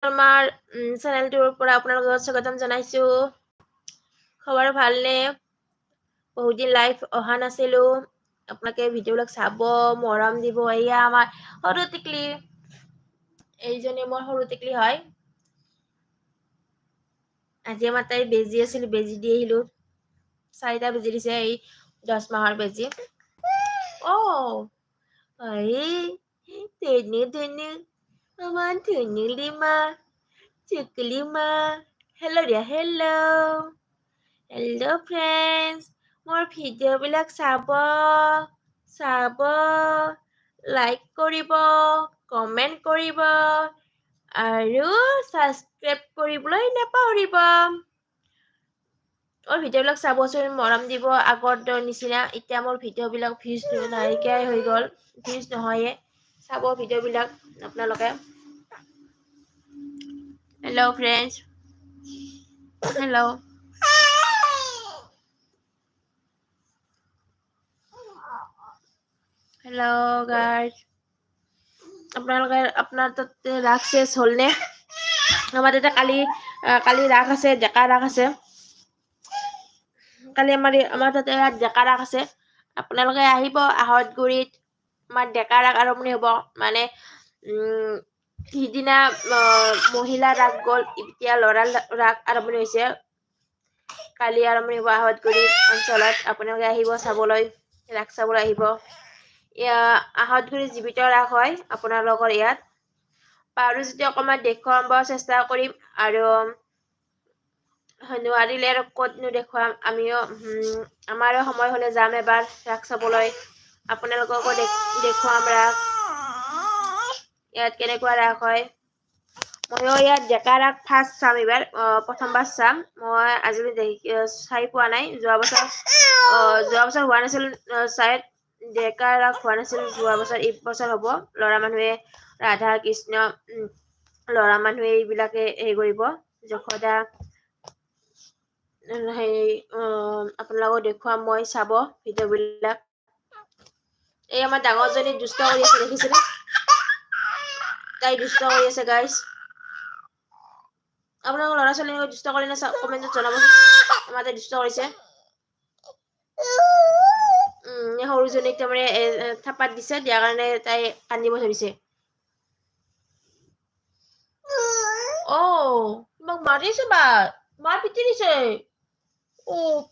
আমাৰ চেনেলটোৰ পৰা আপোনালোকক স্বাগতম জনাইছো। খবৰ ভালনে? বহুত দিন লাইভ অহা নাছিলো। আপোনালোকে ভিডিঅ'বিলাক চাব, মৰম দিব। এয়া আমাৰ সৰু টিকলি, এইজনী মোৰ সৰু টিকলি হয়। আজি আমাৰ তাই বেজি আছিল, বেজি দি আহিলো। 4টা বেজি দিছে, এই 10 মাহৰ বেজি। ধেনু আমাৰ ধনুলিমা চুকলিমা। হেল্ল' দিয়া, হেল্ল' ফ্ৰেণ্ডছ। মোৰ ভিডিঅ'বিলাক চাব, লাইক কৰিব, কমেণ্ট কৰিব আৰু ছাবস্ক্ৰাইব কৰিবলৈ নাপাহৰিব। মোৰ ভিডিঅ'বিলাক চাবচোন, মৰম দিব। আগৰ নিচিনা এতিয়া মোৰ ভিডিঅ'বিলাক ভিউজ নাইকিয়াই হৈ গ'ল, ভিউজ নহয়ে। চাব ভিডিঅ'বিলাক আপোনালোকে। Hello' friends, hello'. Hello' guys, আপোনাৰ তাতে ৰাস শেষ হ'লনে? আমাৰ তাতে কালি ৰাস আছে, ডেকা ৰাস আছে। কালি আমাৰ তাতে ডেকা ৰাস আছে। আপোনালোকে আহিব আহতগুৰিত। আমাৰ ডেকা ৰাস আৰম্ভণি হ'ব। মানে সিদিনা মহিলা ৰাস গ'ল, এতিয়া ল'ৰা ৰাস আৰম্ভণি হৈছে। কালি আৰম্ভণি হ'ব আহতগুৰি অঞ্চলত। আপোনালোকে আহিব চাবলৈ, ৰাস চাবলৈ আহিব। আহতগুৰি জীৱিত ৰাস হয় আপোনালোকৰ ইয়াত। পাৰো যদি অকণমান দেখুৱাব চেষ্টা কৰিম, আৰু নোৱাৰিলে আৰু ক'তনো দেখুৱাম। আমাৰো সময় হ'লে যাম এবাৰ ৰাস চাবলৈ। আপোনালোককো দেখুৱাম ৰাস, ইয়াত কেনেকুৱা ৰাস হয়। ময়ো ইয়াত ডেকা ৰাস ফাৰ্ষ্ট চাম, এইবাৰ প্ৰথমবাৰ চাম। মই আজিলৈ চাই পোৱা নাই। যোৱা বছৰ হোৱা নাছিল চাই, ডেকা ৰাস হোৱা নাছিল যোৱা বছৰ। এইবছৰ হ'ব। ল'ৰা মানুহে ৰাধা কৃষ্ণ, ল'ৰা মানুহে এইবিলাকে হেৰি কৰিব, যশোদা। আপোনালোকক দেখুৱাম মই, চাব ভিডিঅ'বিলাক। এই আমাৰ ডাঙৰজনী দুষ্ট কৰি আছে, দেখিছেনে? তাই দুষ্ট কৰি আছে গাইজ। আপোনালোকৰ ল'ৰা ছোৱালী দুষ্ট কৰে নে? কমেণ্টত জনাবচোন। আমাৰ তাই দুষ্ট কৰিছে। সৰুজনীক তাৰমানে থাপাত দিছে, দিয়াৰ কাৰণে তাই কান্দিব ধৰিছে। তোমাক মাৰিছে, মাৰ পিটি দিছে।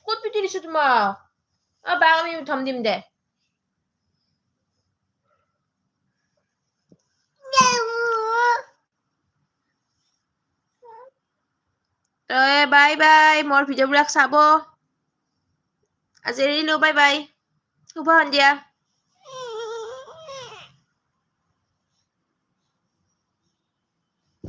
ক'ত পিটি দিছে তোমাক? বাক আমি উঠাম দিম দে। বাই বাই, মোৰ ভিডিঅ'বিলাক চাব। আজি এৰিলো, বাই বাই, শুভ সন্ধিয়া।